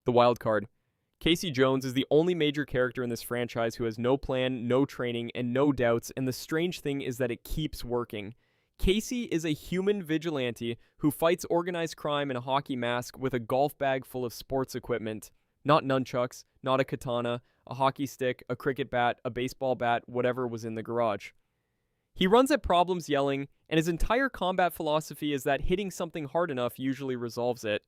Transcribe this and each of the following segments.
The Wildcard. Casey Jones is the only major character in this franchise who has no plan, no training, and no doubts, and the strange thing is that it keeps working. Casey is a human vigilante who fights organized crime in a hockey mask with a golf bag full of sports equipment. Not nunchucks, not a katana, a hockey stick, a cricket bat, a baseball bat, whatever was in the garage. He runs at problems yelling, and his entire combat philosophy is that hitting something hard enough usually resolves it.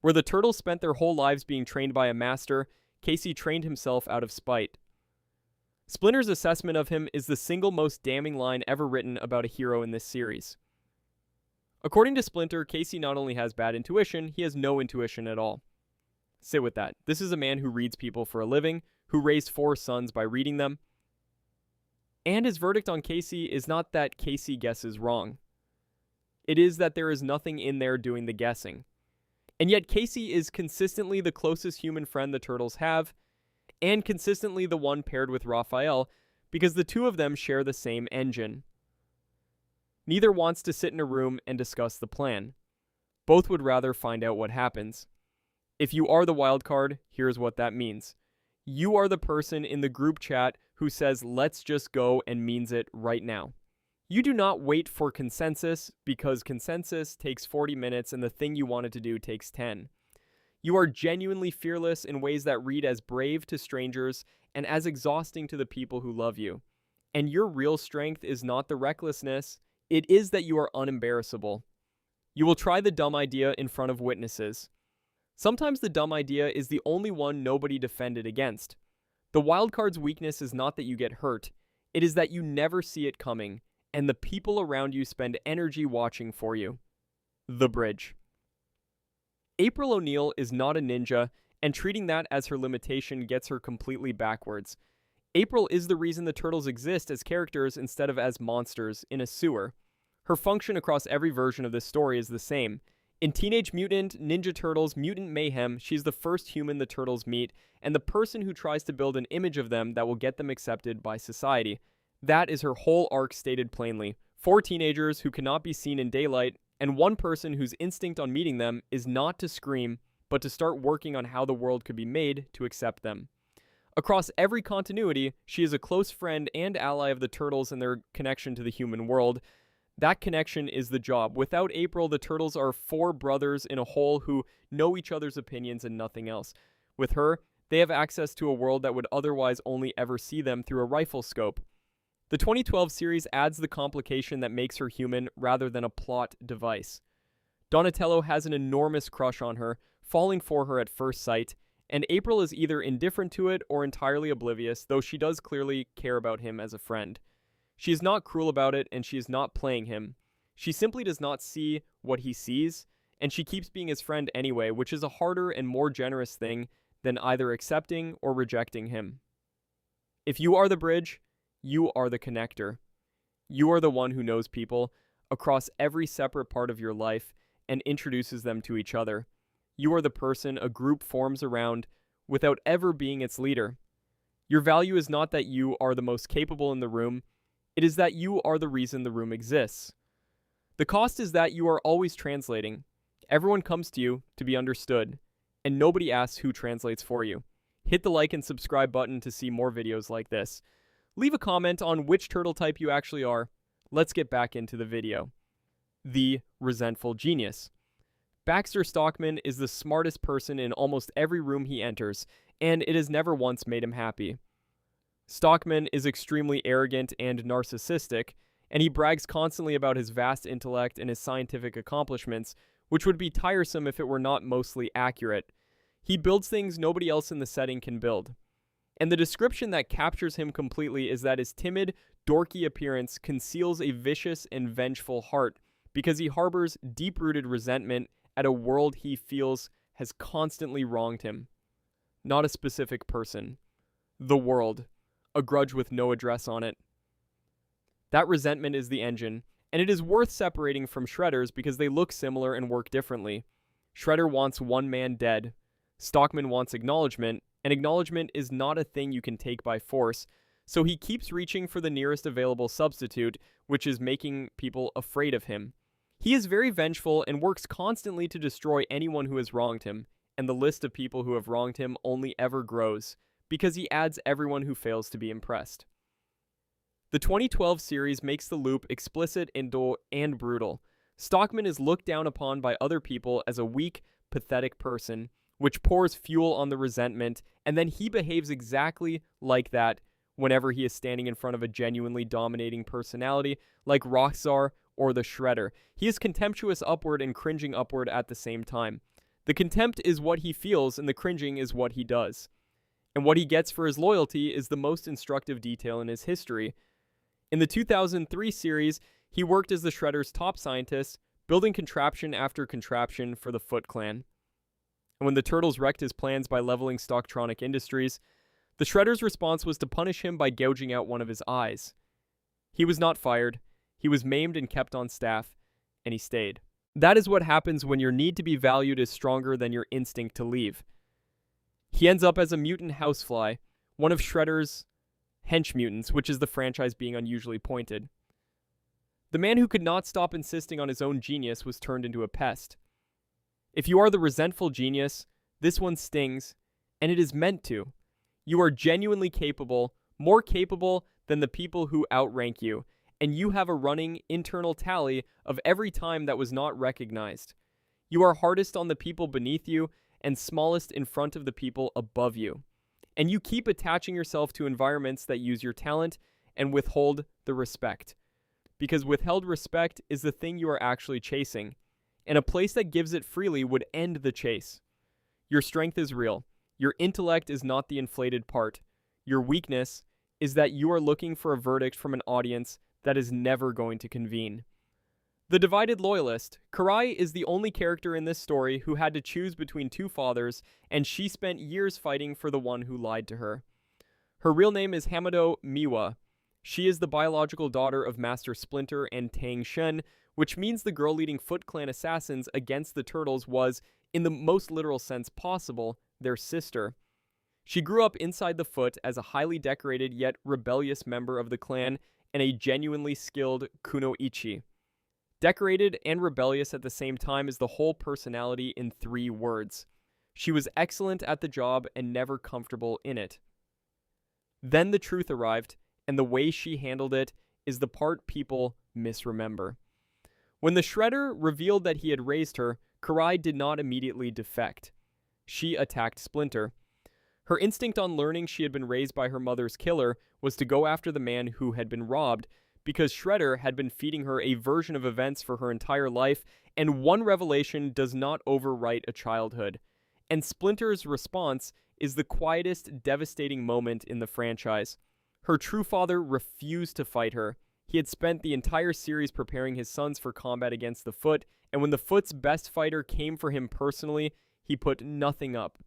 Where the Turtles spent their whole lives being trained by a master, Casey trained himself out of spite. Splinter's assessment of him is the single most damning line ever written about a hero in this series. According to Splinter, Casey not only has bad intuition, he has no intuition at all. Sit with that. This is a man who reads people for a living, who raised 4 sons by reading them. And his verdict on Casey is not that Casey guesses wrong. It is that there is nothing in there doing the guessing. And yet Casey is consistently the closest human friend the Turtles have, and consistently the one paired with Raphael, because the two of them share the same engine. Neither wants to sit in a room and discuss the plan. Both would rather find out what happens. If you are the wild card, here's what that means. You are the person in the group chat who says, let's just go, and means it right now. You do not wait for consensus, because consensus takes 40 minutes and the thing you wanted to do takes 10. You are genuinely fearless in ways that read as brave to strangers and as exhausting to the people who love you. And your real strength is not the recklessness, it is that you are unembarrassable. You will try the dumb idea in front of witnesses. Sometimes the dumb idea is the only one nobody defended against. The wildcard's weakness is not that you get hurt, it is that you never see it coming, and the people around you spend energy watching for you. The Bridge. April O'Neil is not a ninja, and treating that as her limitation gets her completely backwards. April is the reason the Turtles exist as characters instead of as monsters in a sewer. Her function across every version of this story is the same. In Teenage Mutant Ninja Turtles Mutant Mayhem, she's the first human the Turtles meet, and the person who tries to build an image of them that will get them accepted by society. That is her whole arc stated plainly. 4 teenagers who cannot be seen in daylight, and one person whose instinct on meeting them is not to scream, but to start working on how the world could be made to accept them. Across every continuity, she is a close friend and ally of the Turtles and their connection to the human world. That connection is the job. Without April, the Turtles are 4 brothers in a hole who know each other's opinions and nothing else. With her, they have access to a world that would otherwise only ever see them through a rifle scope. The 2012 series adds the complication that makes her human rather than a plot device. Donatello has an enormous crush on her, falling for her at first sight, and April is either indifferent to it or entirely oblivious, though she does clearly care about him as a friend. She is not cruel about it, and she is not playing him. She simply does not see what he sees, and she keeps being his friend anyway, which is a harder and more generous thing than either accepting or rejecting him. If you are the bridge, you are the connector. You are the one who knows people across every separate part of your life and introduces them to each other. You are the person a group forms around without ever being its leader. Your value is not that you are the most capable in the room, it is that you are the reason the room exists. The cost is that you are always translating. Everyone comes to you to be understood, and nobody asks who translates for you. Hit the like and subscribe button to see more videos like this. Leave a comment on which turtle type you actually are. Let's get back into the video. The resentful genius. Baxter Stockman is the smartest person in almost every room he enters, and it has never once made him happy. Stockman is extremely arrogant and narcissistic, and he brags constantly about his vast intellect and his scientific accomplishments, which would be tiresome if it were not mostly accurate. He builds things nobody else in the setting can build. And the description that captures him completely is that his timid, dorky appearance conceals a vicious and vengeful heart, because he harbors deep-rooted resentment at a world he feels has constantly wronged him. Not a specific person. The world. A grudge with no address on it. That resentment is the engine, and it is worth separating from Shredder's because they look similar and work differently. Shredder wants one man dead. Stockman wants acknowledgement, and acknowledgement is not a thing you can take by force, so he keeps reaching for the nearest available substitute, which is making people afraid of him. He is very vengeful and works constantly to destroy anyone who has wronged him, and the list of people who have wronged him only ever grows, because he adds everyone who fails to be impressed. The 2012 series makes the loop explicit and brutal. Stockman is looked down upon by other people as a weak, pathetic person, which pours fuel on the resentment, and then he behaves exactly like that whenever he is standing in front of a genuinely dominating personality like Rockstar or the Shredder. He is contemptuous upward and cringing upward at the same time. The contempt is what he feels, and the cringing is what he does. And what he gets for his loyalty is the most instructive detail in his history. In the 2003 series, he worked as the Shredder's top scientist, building contraption after contraption for the Foot Clan. And when the Turtles wrecked his plans by leveling Stocktronic Industries, the Shredder's response was to punish him by gouging out one of his eyes. He was not fired, he was maimed and kept on staff, and he stayed. That is what happens when your need to be valued is stronger than your instinct to leave. He ends up as a mutant housefly, one of Shredder's hench mutants, which is the franchise being unusually pointed. The man who could not stop insisting on his own genius was turned into a pest. If you are the resentful genius, this one stings, and it is meant to. You are genuinely capable, more capable than the people who outrank you, and you have a running internal tally of every time that was not recognized. You are hardest on the people beneath you and smallest in front of the people above you. And you keep attaching yourself to environments that use your talent and withhold the respect. Because withheld respect is the thing you are actually chasing, and a place that gives it freely would end the chase. Your strength is real. Your intellect is not the inflated part. Your weakness is that you are looking for a verdict from an audience that is never going to convene. The divided loyalist. Karai is the only character in this story who had to choose between two fathers, and she spent years fighting for the one who lied to her. Her real name is Hamado Miwa. She is the biological daughter of Master Splinter and Tang Shen, which means the girl leading Foot Clan assassins against the Turtles was, in the most literal sense possible, their sister. She grew up inside the Foot as a highly decorated yet rebellious member of the clan and a genuinely skilled kunoichi. Decorated and rebellious at the same time is the whole personality in 3 words. She was excellent at the job and never comfortable in it. Then the truth arrived, and the way she handled it is the part people misremember. When the Shredder revealed that he had raised her, Karai did not immediately defect. She attacked Splinter. Her instinct on learning she had been raised by her mother's killer was to go after the man who had been robbed, because Shredder had been feeding her a version of events for her entire life, and one revelation does not overwrite a childhood. And Splinter's response is the quietest, devastating moment in the franchise. Her true father refused to fight her. He had spent the entire series preparing his sons for combat against the Foot, and when the Foot's best fighter came for him personally, he put nothing up.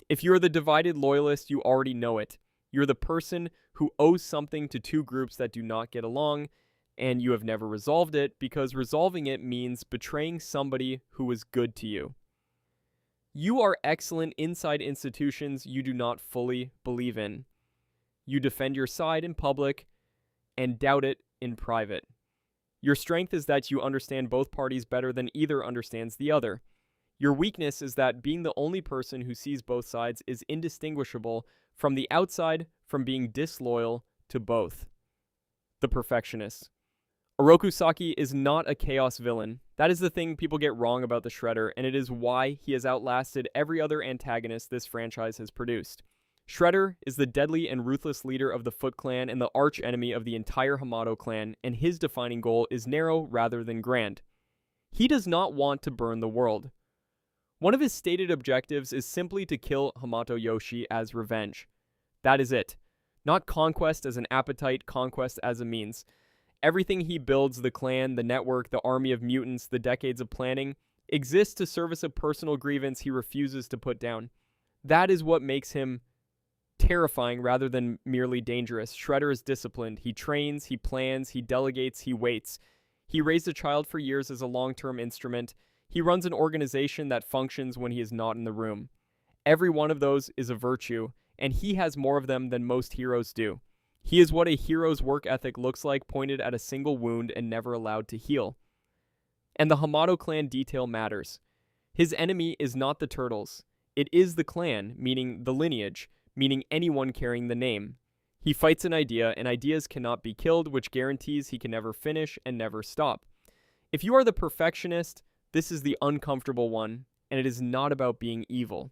If you're the divided loyalist, you already know it. You're the person who owes something to 2 groups that do not get along, and you have never resolved it, because resolving it means betraying somebody who was good to you. You are excellent inside institutions you do not fully believe in. You defend your side in public and doubt it in private. Your strength is that you understand both parties better than either understands the other. Your weakness is that being the only person who sees both sides is indistinguishable from the outside from being disloyal to both. The perfectionist. Oroku Saki is not a chaos villain. That is the thing people get wrong about the Shredder, and it is why he has outlasted every other antagonist this franchise has produced. Shredder is the deadly and ruthless leader of the Foot Clan and the arch-enemy of the entire Hamato clan, and his defining goal is narrow rather than grand. He does not want to burn the world. One of his stated objectives is simply to kill Hamato Yoshi as revenge. That is it. Not conquest as an appetite, conquest as a means. Everything he builds, the clan, the network, the army of mutants, the decades of planning, exists to service a personal grievance he refuses to put down. That is what makes him terrifying rather than merely dangerous. Shredder is disciplined. He trains, he plans, he delegates, he waits. He raised a child for years as a long-term instrument. He runs an organization that functions when he is not in the room. Every one of those is a virtue, and he has more of them than most heroes do. He is what a hero's work ethic looks like, pointed at a single wound and never allowed to heal. And the Hamato clan detail matters. His enemy is not the Turtles. It is the clan, meaning the lineage, meaning anyone carrying the name. He fights an idea, and ideas cannot be killed, which guarantees he can never finish and never stop. If you are the perfectionist, this is the uncomfortable one, and it is not about being evil.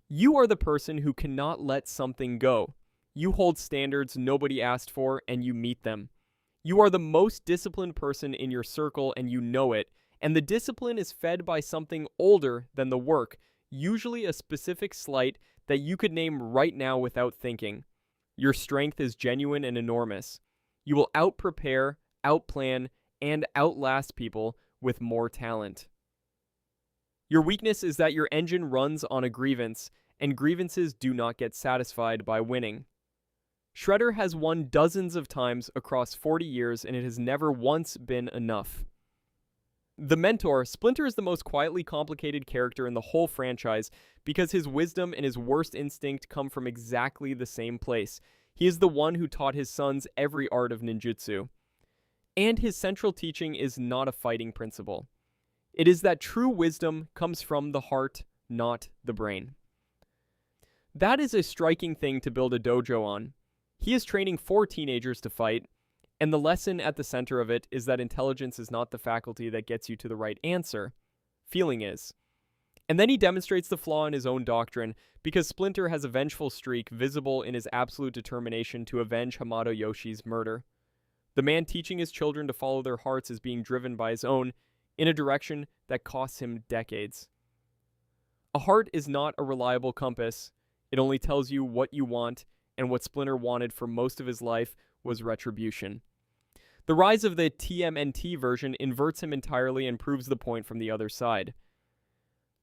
You are the person who cannot let something go. You hold standards nobody asked for, and you meet them. You are the most disciplined person in your circle, and you know it, and the discipline is fed by something older than the work, usually a specific slight that you could name right now without thinking. Your strength is genuine and enormous. You will out-prepare, out-plan, and outlast people with more talent. Your weakness is that your engine runs on a grievance, and grievances do not get satisfied by winning. Shredder has won dozens of times across 40 years, and it has never once been enough. The mentor, Splinter is the most quietly complicated character in the whole franchise because his wisdom and his worst instinct come from exactly the same place. He is the one who taught his sons every art of ninjutsu. And his central teaching is not a fighting principle. It is that true wisdom comes from the heart, not the brain. That is a striking thing to build a dojo on. He is training 4 teenagers to fight, and the lesson at the center of it is that intelligence is not the faculty that gets you to the right answer. Feeling is. And then he demonstrates the flaw in his own doctrine, because Splinter has a vengeful streak visible in his absolute determination to avenge Hamato Yoshi's murder. The man teaching his children to follow their hearts is being driven by his own, in a direction that costs him decades. A heart is not a reliable compass. It only tells you what you want, and what Splinter wanted for most of his life was retribution. The rise of the TMNT version inverts him entirely and proves the point from the other side.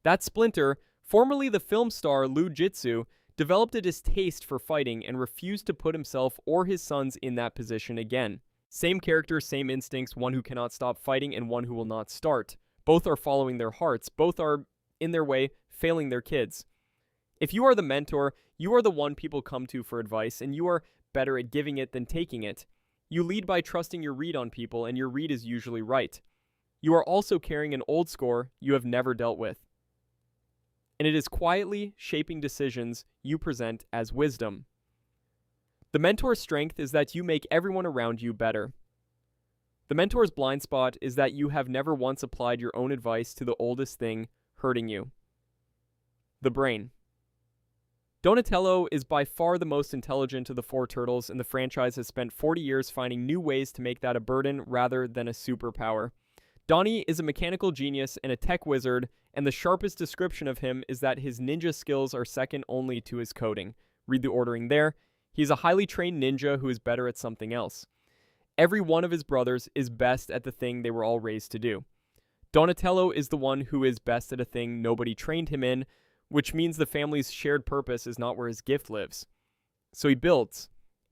That Splinter, formerly the film star Liu Jitsu, developed a distaste for fighting and refused to put himself or his sons in that position again. Same character, same instincts, one who cannot stop fighting and one who will not start. Both are following their hearts. Both are, in their way, failing their kids. If you are the mentor, you are the one people come to for advice, and you are better at giving it than taking it. You lead by trusting your read on people, and your read is usually right. You are also carrying an old score you have never dealt with. And it is quietly shaping decisions you present as wisdom. The mentor's strength is that you make everyone around you better. The mentor's blind spot is that you have never once applied your own advice to the oldest thing hurting you. The brain. Donatello is by far the most intelligent of the 4 turtles, and the franchise has spent 40 years finding new ways to make that a burden rather than a superpower. Donnie is a mechanical genius and a tech wizard, and the sharpest description of him is that his ninja skills are second only to his coding. Read the ordering there. He is a highly trained ninja who is better at something else. Every one of his brothers is best at the thing they were all raised to do. Donatello is the one who is best at a thing nobody trained him in, which means the family's shared purpose is not where his gift lives. So he builds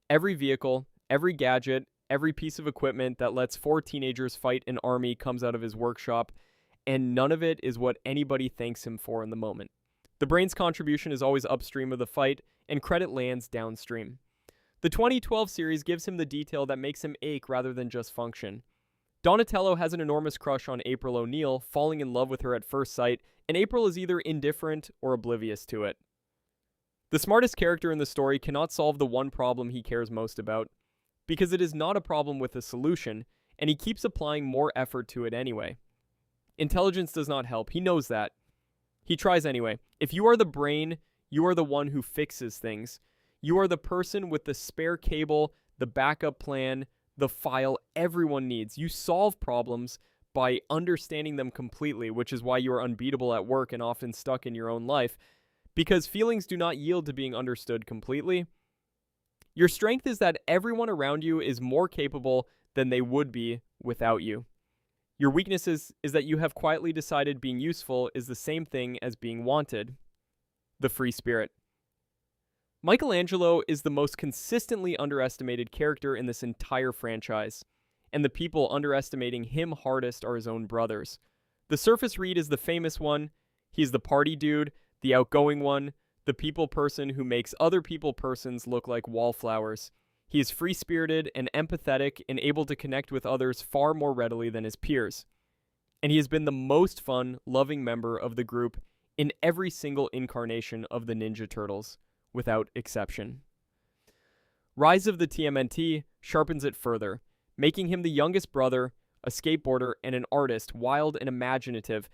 every vehicle, every gadget, every piece of equipment that lets 4 teenagers fight an army comes out of his workshop, and none of it is what anybody thanks him for in the moment. The brain's contribution is always upstream of the fight, and credit lands downstream. The 2012 series gives him the detail that makes him ache rather than just function. Donatello has an enormous crush on April O'Neil, falling in love with her at first sight, and April is either indifferent or oblivious to it. The smartest character in the story cannot solve the one problem he cares most about, because it is not a problem with a solution, and he keeps applying more effort to it anyway. Intelligence does not help, he knows that. He tries anyway. If you are the brain, you are the one who fixes things. You are the person with the spare cable, the backup plan, the file everyone needs. You solve problems by understanding them completely, which is why you are unbeatable at work and often stuck in your own life, because feelings do not yield to being understood completely. Your strength is that everyone around you is more capable than they would be without you. Your weakness is that you have quietly decided being useful is the same thing as being wanted. The free spirit. Michelangelo is the most consistently underestimated character in this entire franchise, and the people underestimating him hardest are his own brothers. The surface read is the famous one. He's the party dude, the outgoing one, the people person who makes other people persons look like wallflowers. He is free-spirited and empathetic and able to connect with others far more readily than his peers. And he has been the most fun, loving member of the group in every single incarnation of the Ninja Turtles, without exception. Rise of the TMNT sharpens it further, making him the youngest brother, a skateboarder, and an artist, wild and imaginative,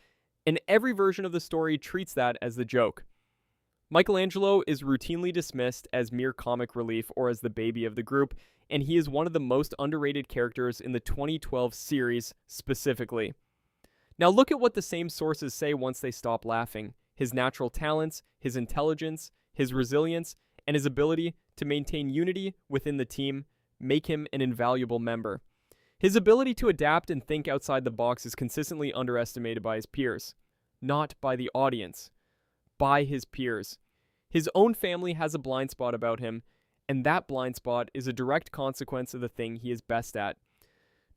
and every version of the story treats that as the joke. Michelangelo is routinely dismissed as mere comic relief or as the baby of the group, and he is one of the most underrated characters in the 2012 series specifically. Now look at what the same sources say once they stop laughing. His natural talents, his intelligence, his resilience, and his ability to maintain unity within the team make him an invaluable member. His ability to adapt and think outside the box is consistently underestimated by his peers. Not by the audience, by his peers. His own family has a blind spot about him, and that blind spot is a direct consequence of the thing he is best at.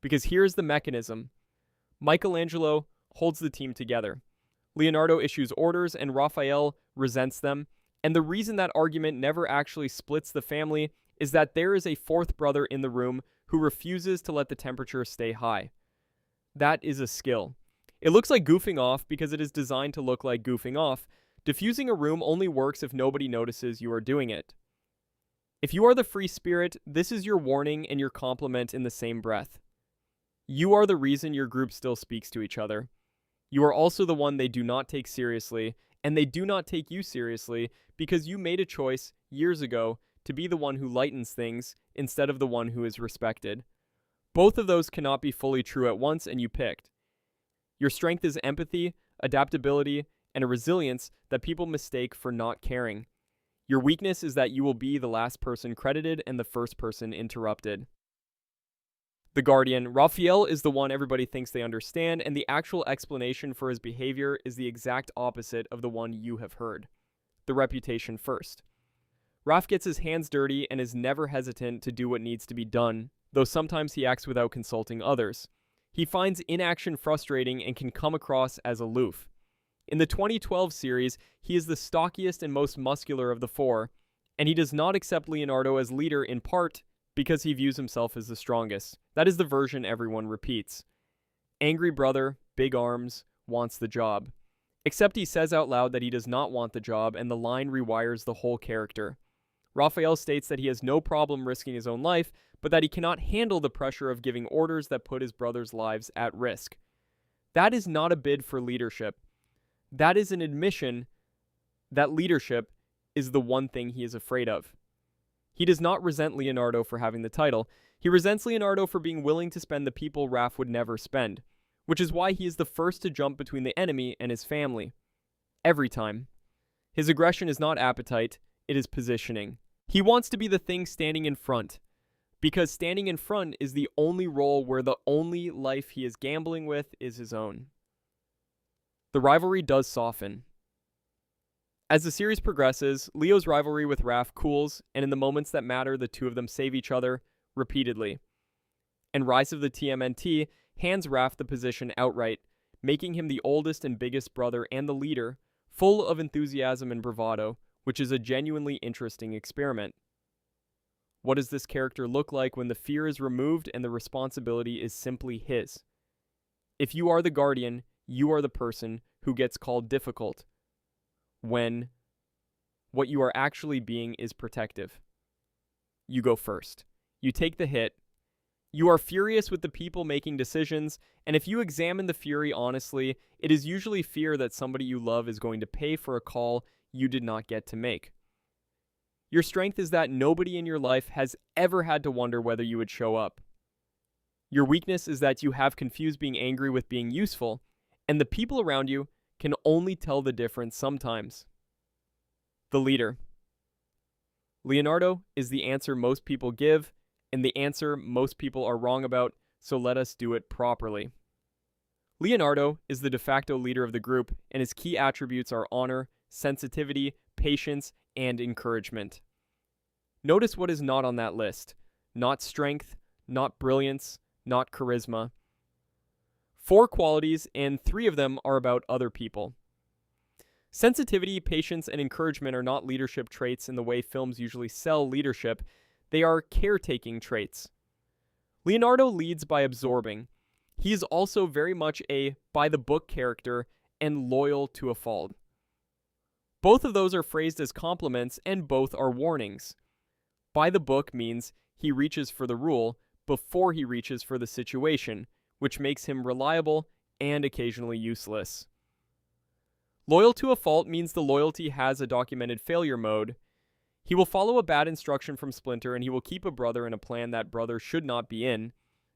Because here's the mechanism. Michelangelo holds the team together. Leonardo issues orders and Raphael resents them, and the reason that argument never actually splits the family is that there is a fourth brother in the room who refuses to let the temperature stay high. That is a skill. It looks like goofing off because it is designed to look like goofing off. Diffusing a room only works if nobody notices you are doing it. If you are the free spirit, this is your warning and your compliment in the same breath. You are the reason your group still speaks to each other. You are also the one they do not take seriously, and they do not take you seriously because you made a choice years ago to be the one who lightens things instead of the one who is respected. Both of those cannot be fully true at once, and you picked. Your strength is empathy, adaptability, and a resilience that people mistake for not caring. Your weakness is that you will be the last person credited and the first person interrupted. The Guardian. Raphael is the one everybody thinks they understand, and the actual explanation for his behavior is the exact opposite of the one you have heard. The reputation first. Raph gets his hands dirty and is never hesitant to do what needs to be done, though sometimes he acts without consulting others. He finds inaction frustrating and can come across as aloof. In the 2012 series, he is the stockiest and most muscular of the four, and he does not accept Leonardo as leader in part because he views himself as the strongest. That is the version everyone repeats. Angry brother, big arms, wants the job. Except he says out loud that he does not want the job, and the line rewires the whole character. Raphael states that he has no problem risking his own life, but that he cannot handle the pressure of giving orders that put his brother's lives at risk. That is not a bid for leadership. That is an admission that leadership is the one thing he is afraid of. He does not resent Leonardo for having the title. He resents Leonardo for being willing to spend the people Raph would never spend, which is why he is the first to jump between the enemy and his family. Every time. His aggression is not appetite, it is positioning. He wants to be the thing standing in front, because standing in front is the only role where the only life he is gambling with is his own. The rivalry does soften. As the series progresses, Leo's rivalry with Raph cools, and in the moments that matter, the two of them save each other repeatedly. And Rise of the TMNT hands Raph the position outright, making him the oldest and biggest brother and the leader, full of enthusiasm and bravado, which is a genuinely interesting experiment. What does this character look like when the fear is removed and the responsibility is simply his? If you are the Guardian, you are the person who gets called difficult, when what you are actually being is protective. You go first. You take the hit. You are furious with the people making decisions, and if you examine the fury honestly, it is usually fear that somebody you love is going to pay for a call you did not get to make. Your strength is that nobody in your life has ever had to wonder whether you would show up. Your weakness is that you have confused being angry with being useful, and the people around you can only tell the difference sometimes. The leader. Leonardo is the answer most people give, and the answer most people are wrong about, so let us do it properly. Leonardo is the de facto leader of the group, and his key attributes are honor, sensitivity, patience, and encouragement. Notice what is not on that list. Not strength, not brilliance, not charisma. 4 qualities, and 3 of them are about other people. Sensitivity, patience, and encouragement are not leadership traits in the way films usually sell leadership. They are caretaking traits. Leonardo leads by absorbing. He is also very much a by-the-book character and loyal to a fault. Both of those are phrased as compliments, and both are warnings. By the book means he reaches for the rule before he reaches for the situation, which makes him reliable and occasionally useless. Loyal to a fault means the loyalty has a documented failure mode. He will follow a bad instruction from Splinter, and he will keep a brother in a plan that brother should not be in,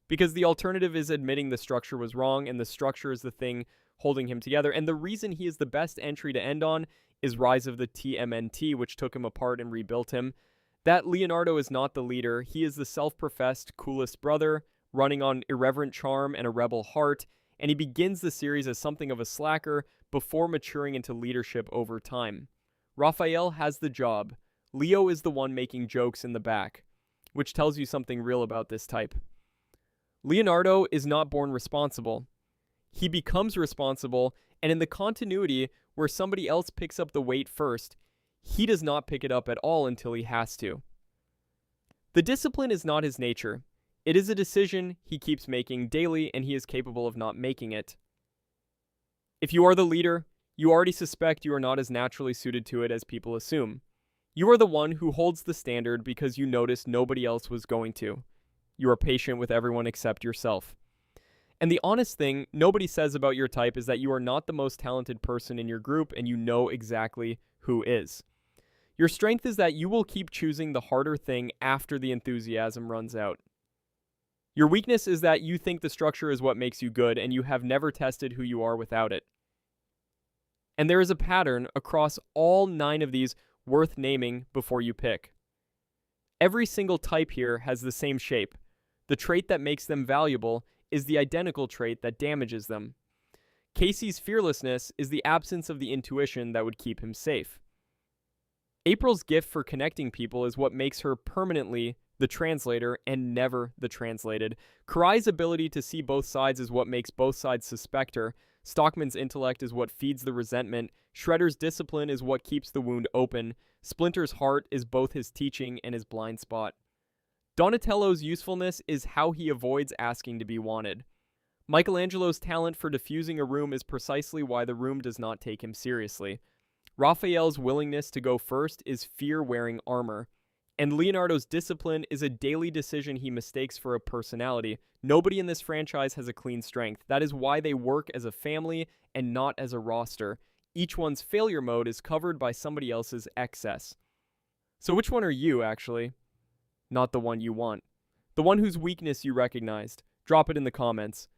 because the alternative is admitting the structure was wrong, and the structure is the thing holding him together. And the reason he is the best entry to end on is Rise of the TMNT, which took him apart and rebuilt him. That Leonardo is not the leader. He is the self-professed coolest brother, running on irreverent charm and a rebel heart, and he begins the series as something of a slacker before maturing into leadership over time. Raphael has the job. Leo is the one making jokes in the back, which tells you something real about this type. Leonardo is not born responsible. He becomes responsible, and in the continuity where somebody else picks up the weight first, he does not pick it up at all until he has to. The discipline is not his nature. It is a decision he keeps making daily, and he is capable of not making it. If you are the leader, you already suspect you are not as naturally suited to it as people assume. You are the one who holds the standard because you noticed nobody else was going to. You are patient with everyone except yourself. And the honest thing nobody says about your type is that you are not the most talented person in your group, and you know exactly who is. Your strength is that you will keep choosing the harder thing after the enthusiasm runs out. Your weakness is that you think the structure is what makes you good, and you have never tested who you are without it. And there is a pattern across all 9 of these worth naming before you pick. Every single type here has the same shape. The trait that makes them valuable is the identical trait that damages them. Casey's fearlessness is the absence of the intuition that would keep him safe. April's gift for connecting people is what makes her permanently the translator and never the translated. Karai's ability to see both sides is what makes both sides suspect her. Stockman's intellect is what feeds the resentment. Shredder's discipline is what keeps the wound open. Splinter's heart is both his teaching and his blind spot. Donatello's usefulness is how he avoids asking to be wanted. Michelangelo's talent for diffusing a room is precisely why the room does not take him seriously. Raphael's willingness to go first is fear wearing armor. And Leonardo's discipline is a daily decision he mistakes for a personality. Nobody in this franchise has a clean strength. That is why they work as a family and not as a roster. Each one's failure mode is covered by somebody else's excess. So which one are you, actually? Not the one you want. The one whose weakness you recognized. Drop it in the comments.